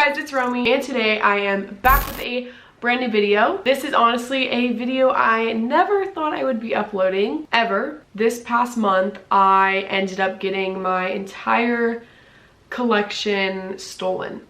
guys, it's Romy, and today I am back with a brand new video. This is honestly a video I never thought I would be uploading, ever. This past month, I ended up getting my entire collection stolen.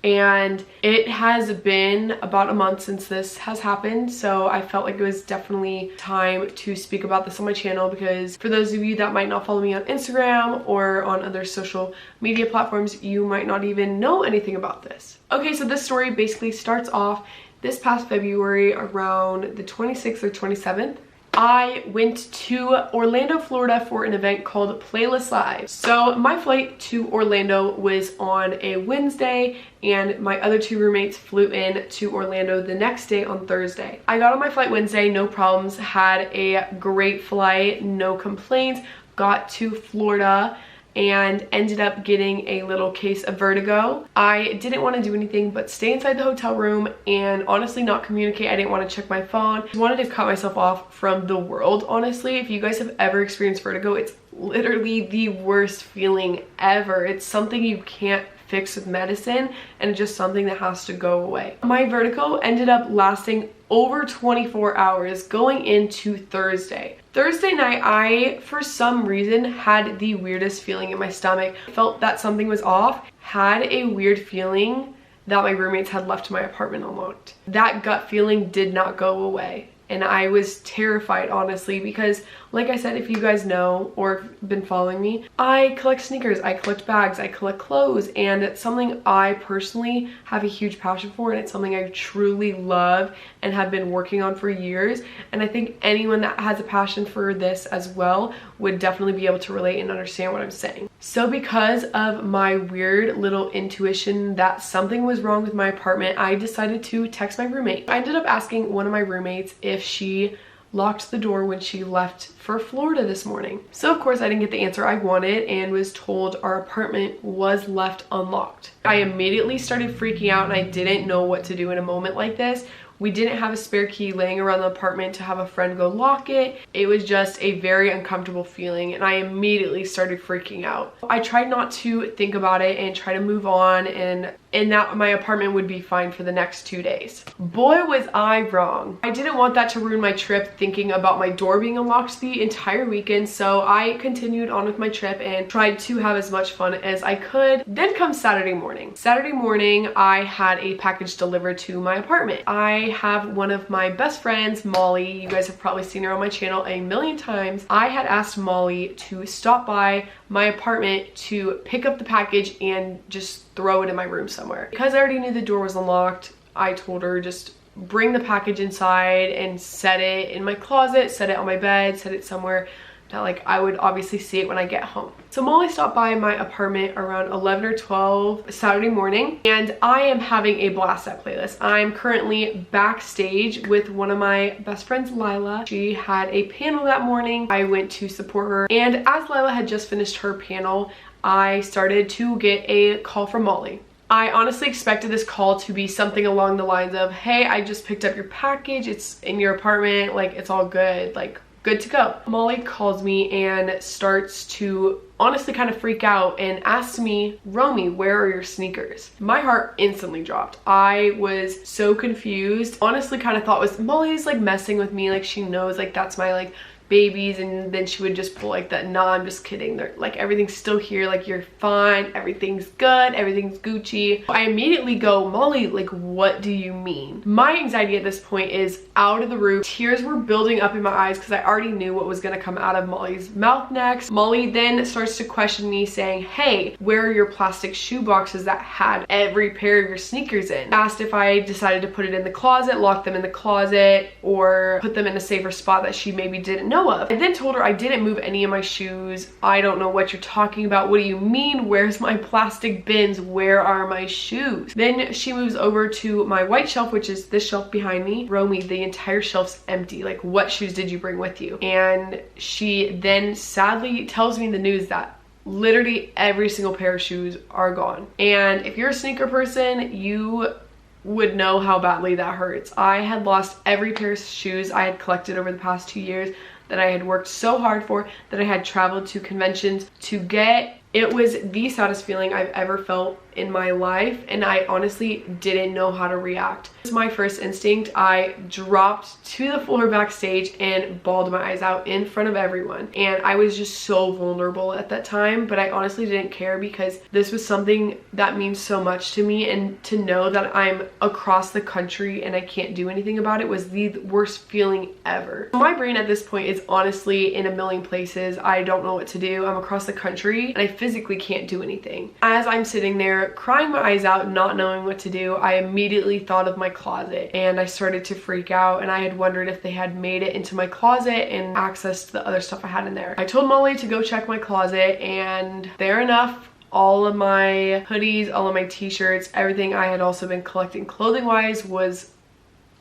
And it has been about a month since this has happened, so I felt like it was definitely time to speak about this on my channel, because for those of you that might not follow me on Instagram or on other social media platforms, you might not even know anything about this. Okay, so this story basically starts off this past February around the 26th or 27th. I went to Orlando, Florida for an event called Playlist Live. So my flight to Orlando was on a Wednesday, and my other two roommates flew in to Orlando the next day on Thursday. I got on my flight Wednesday, no problems, had a great flight, no complaints, got to Florida and ended up getting a little case of vertigo. I didn't want to do anything but stay inside the hotel room and honestly not communicate. I didn't want to check my phone. I wanted to cut myself off from the world, honestly. If you guys have ever experienced vertigo, it's literally the worst feeling ever. It's something you can't fix with medicine, and just something that has to go away. My vertigo ended up lasting over 24 hours going into Thursday. Thursday night, I, for some reason, had the weirdest feeling in my stomach. Felt that something was off, had a weird feeling that my roommates had left my apartment unlocked. That gut feeling did not go away. And I was terrified, honestly, because like I said, if you guys know or have been following me, I collect sneakers, I collect bags, I collect clothes, and it's something I personally have a huge passion for, and it's something I truly love and have been working on for years. And I think anyone that has a passion for this as well would definitely be able to relate and understand what I'm saying. So because of my weird little intuition that something was wrong with my apartment, I decided to text my roommate. I ended up asking one of my roommates if she locked the door when she left for Florida this morning. So of course I didn't get the answer I wanted and was told our apartment was left unlocked. I immediately started freaking out, and I didn't know what to do in a moment like this. We didn't have a spare key laying around the apartment to have a friend go lock it. It was just a very uncomfortable feeling, and I immediately started freaking out. I tried not to think about it and try to move on, and that my apartment would be fine for the next 2 days. Boy, was I wrong. I didn't want that to ruin my trip, thinking about my door being unlocked the entire weekend, so I continued on with my trip and tried to have as much fun as I could. Then comes Saturday morning. Saturday morning, I had a package delivered to my apartment. I have one of my best friends, Molly. You guys have probably seen her on my channel a million times. I had asked Molly to stop by my apartment to pick up the package and just throw it in my room somewhere. Because I already knew the door was unlocked, I told her just bring the package inside and set it in my closet, set it on my bed, set it somewhere that like I would obviously see it when I get home. So Molly stopped by my apartment around 11 or 12 Saturday morning, and I am having a blast at Playlist. I'm currently backstage with one of my best friends, Lila. She had a panel that morning. I went to support her, and as Lila had just finished her panel, I started to get a call from Molly. I honestly expected this call to be something along the lines of, hey, I just picked up your package, it's in your apartment, like it's all good, like good to go. Molly calls me and starts to honestly kind of freak out and asks me, Romy, where are your sneakers? My heart instantly dropped. I was so confused. Honestly kind of thought was Molly's like messing with me, like she knows like that's my like babies, and then she would just pull like that, nah, I'm just kidding, they're like everything's still here, like you're fine, everything's good, everything's Gucci. I immediately go, Molly, like what do you mean? My anxiety at this point is out of the roof. Tears were building up in my eyes because I already knew what was going to come out of Molly's mouth next. Molly then starts to question me, saying, hey, where are your plastic shoe boxes that had every pair of your sneakers in? Asked if I decided to put it in the closet, lock them in the closet, or put them in a safer spot that she maybe didn't know of. I then told her I didn't move any of my shoes. I don't know what you're talking about. What do you mean? Where's my plastic bins? Where are my shoes? Then she moves over to my white shelf, which is this shelf behind me. Romy, the entire shelf's empty. Like, what shoes did you bring with you? And she then sadly tells me the news that literally every single pair of shoes are gone. And if you're a sneaker person, you would know how badly that hurts. I had lost every pair of shoes I had collected over the past 2 years that I had worked so hard for, that I had traveled to conventions to get, It was the saddest feeling I've ever felt in my life, and I honestly didn't know how to react. It was my first instinct. I dropped to the floor backstage and bawled my eyes out in front of everyone. And I was just so vulnerable at that time, but I honestly didn't care because this was something that means so much to me, and to know that I'm across the country and I can't do anything about it was the worst feeling ever. My brain at this point is honestly in a million places. I don't know what to do. I'm across the country and I physically can't do anything. As I'm sitting there crying my eyes out, not knowing what to do, I immediately thought of my closet and I started to freak out, and I had wondered if they had made it into my closet and accessed the other stuff I had in there. I told Molly to go check my closet, and there enough, all of my hoodies, all of my t-shirts, everything I had also been collecting clothing wise was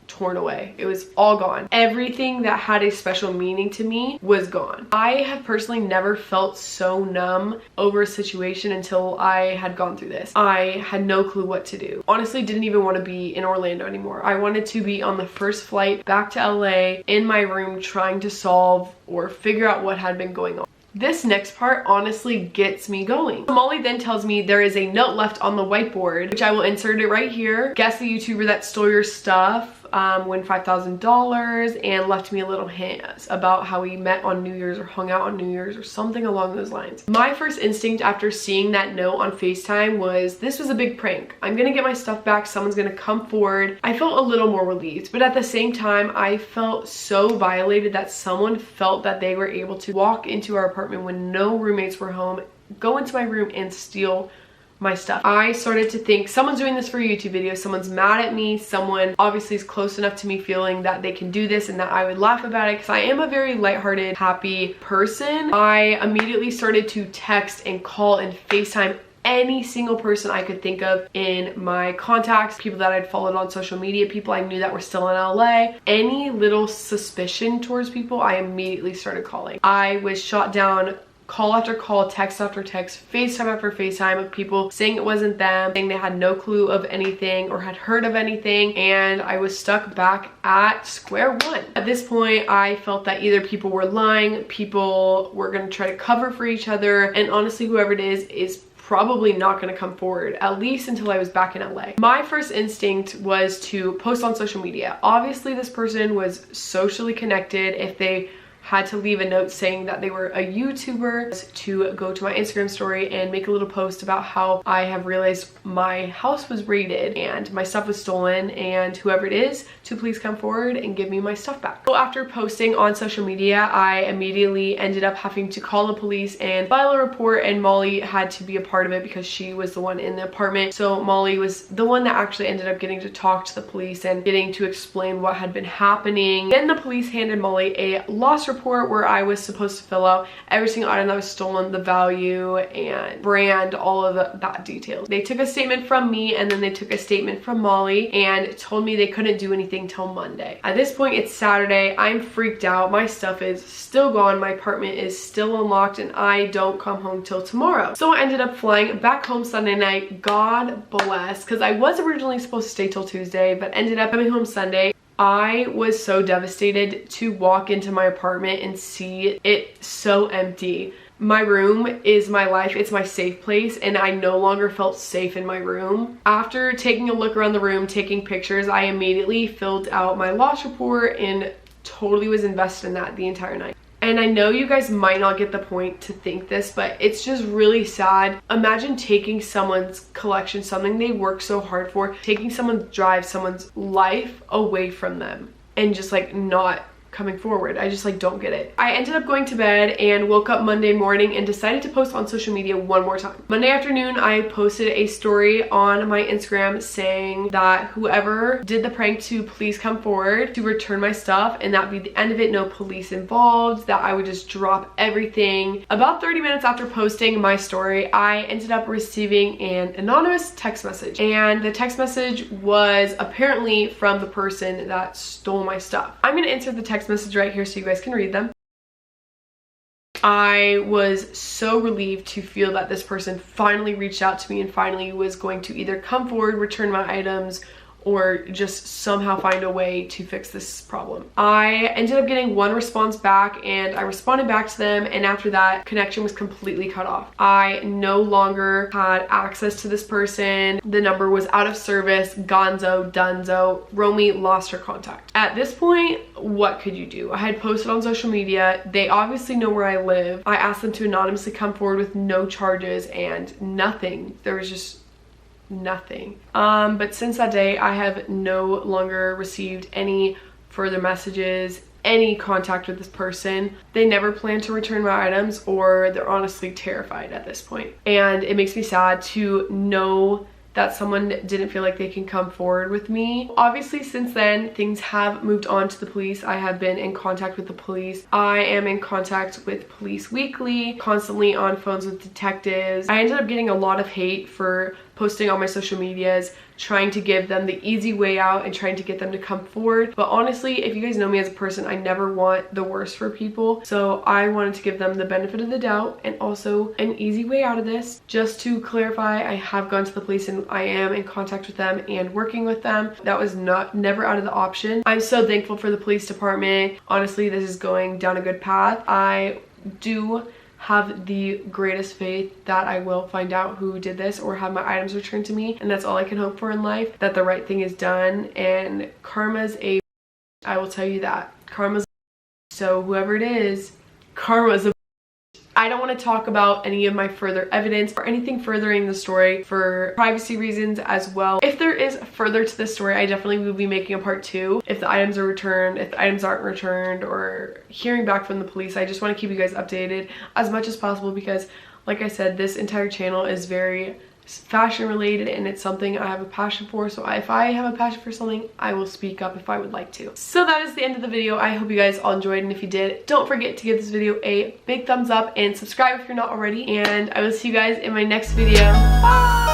torn away. It was all gone. Everything that had a special meaning to me was gone. I have personally never felt so numb over a situation until I had gone through this. I had no clue what to do. Honestly, didn't even want to be in Orlando anymore. I wanted to be on the first flight back to LA in my room trying to solve or figure out what had been going on. This next part honestly gets me going. Molly then tells me there is a note left on the whiteboard, which I will insert it right here. Guess the YouTuber that stole your stuff, win $5,000, and left me a little hint about how we met on New Year's or hung out on New Year's or something along those lines. My first instinct after seeing that note on FaceTime was, this was a big prank. I'm gonna get my stuff back. Someone's gonna come forward. I felt a little more relieved, but at the same time, I felt so violated that someone felt that they were able to walk into our apartment when no roommates were home, go into my room and steal my stuff. I started to think someone's doing this for a YouTube video, someone's mad at me, someone obviously is close enough to me feeling that they can do this and that I would laugh about it, because I am a very lighthearted, happy person. I immediately started to text and call and FaceTime any single person I could think of in my contacts, people that I'd followed on social media, people I knew that were still in LA. Any little suspicion towards people, I immediately started calling. I was shot down call after call, text after text, FaceTime after FaceTime of people saying it wasn't them, saying they had no clue of anything or had heard of anything, and I was stuck back at square one. At this point, I felt that either people were lying, people were gonna try to cover for each other, and honestly, whoever it is probably not going to come forward, at least until I was back in LA. My first instinct was to post on social media. Obviously, this person was socially connected. If they had to leave a note saying that they were a YouTuber, to go to my Instagram story and make a little post about how I have realized my house was raided and my stuff was stolen, and whoever it is to please come forward and give me my stuff back. So after posting on social media, I immediately ended up having to call the police and file a report, and Molly had to be a part of it because she was the one in the apartment. So Molly was the one that actually ended up getting to talk to the police and getting to explain what had been happening. Then the police handed Molly a loss report where I was supposed to fill out every single item that was stolen, the value and brand, all of that details. They took a statement from me, and then they took a statement from Molly and told me they couldn't do anything till Monday. At this point, it's Saturday. I'm freaked out. My stuff is still gone. My apartment is still unlocked, and I don't come home till tomorrow. So I ended up flying back home Sunday night. God bless, because I was originally supposed to stay till Tuesday, but ended up coming home Sunday. I was so devastated to walk into my apartment and see it so empty. My room is my life, it's my safe place, and I no longer felt safe in my room. After taking a look around the room, taking pictures, I immediately filled out my loss report and totally was invested in that the entire night. And I know you guys might not get the point to think this, but it's just really sad. Imagine taking someone's collection, something they work so hard for, taking someone's drive, someone's life away from them, and just like not coming forward. I just like don't get it. I ended up going to bed and woke up Monday morning and decided to post on social media one more time. Monday afternoon, I posted a story on my Instagram saying that whoever did the prank to please come forward to return my stuff, and that'd be the end of it, no police involved, that I would just drop everything. About 30 minutes after posting my story, I ended up receiving an anonymous text message, and the text message was apparently from the person that stole my stuff. I'm gonna insert the text message right here so you guys can read them. I was so relieved to feel that this person finally reached out to me and finally was going to either come forward, return my items, or just somehow find a way to fix this problem. I ended up getting one response back, and I responded back to them, and after that, connection was completely cut off. I no longer had access to this person. The number was out of service, gonzo, dunzo. Romy lost her contact. At this point, what could you do? I had posted on social media. They obviously know where I live. I asked them to anonymously come forward with no charges, and nothing. There was just nothing. But since that day, I have no longer received any further messages, any contact with this person. They never plan to return my items, or they're honestly terrified at this point. And it makes me sad to know that someone didn't feel like they can come forward with me. Obviously, since then, things have moved on to the police. I have been in contact with the police. I am in contact with police weekly, constantly on phones with detectives. I ended up getting a lot of hate for posting on my social medias, trying to give them the easy way out and trying to get them to come forward. But honestly, if you guys know me as a person, I never want the worst for people. So I wanted to give them the benefit of the doubt and also an easy way out of this. Just to clarify, I have gone to the police and I am in contact with them and working with them. That was never out of the option. I'm so thankful for the police department. Honestly, this is going down a good path. I do have the greatest faith that I will find out who did this or have my items returned to me, and that's all I can hope for in life, that the right thing is done. And karma's a, I will tell you that karma's a, so whoever it is, karma's a. I don't want to talk about any of my further evidence or anything furthering the story for privacy reasons as well. If there is further to this story, I definitely will be making a part 2 if the items are returned, if the items aren't returned, or hearing back from the police. I just want to keep you guys updated as much as possible because, like I said, this entire channel is very fashion related and it's something I have a passion for. So if I have a passion for something, I will speak up if I would like to. So that is the end of the video. I hope you guys all enjoyed, and if you did, don't forget to give this video a big thumbs up and subscribe if you're not already, and I will see you guys in my next video. Bye!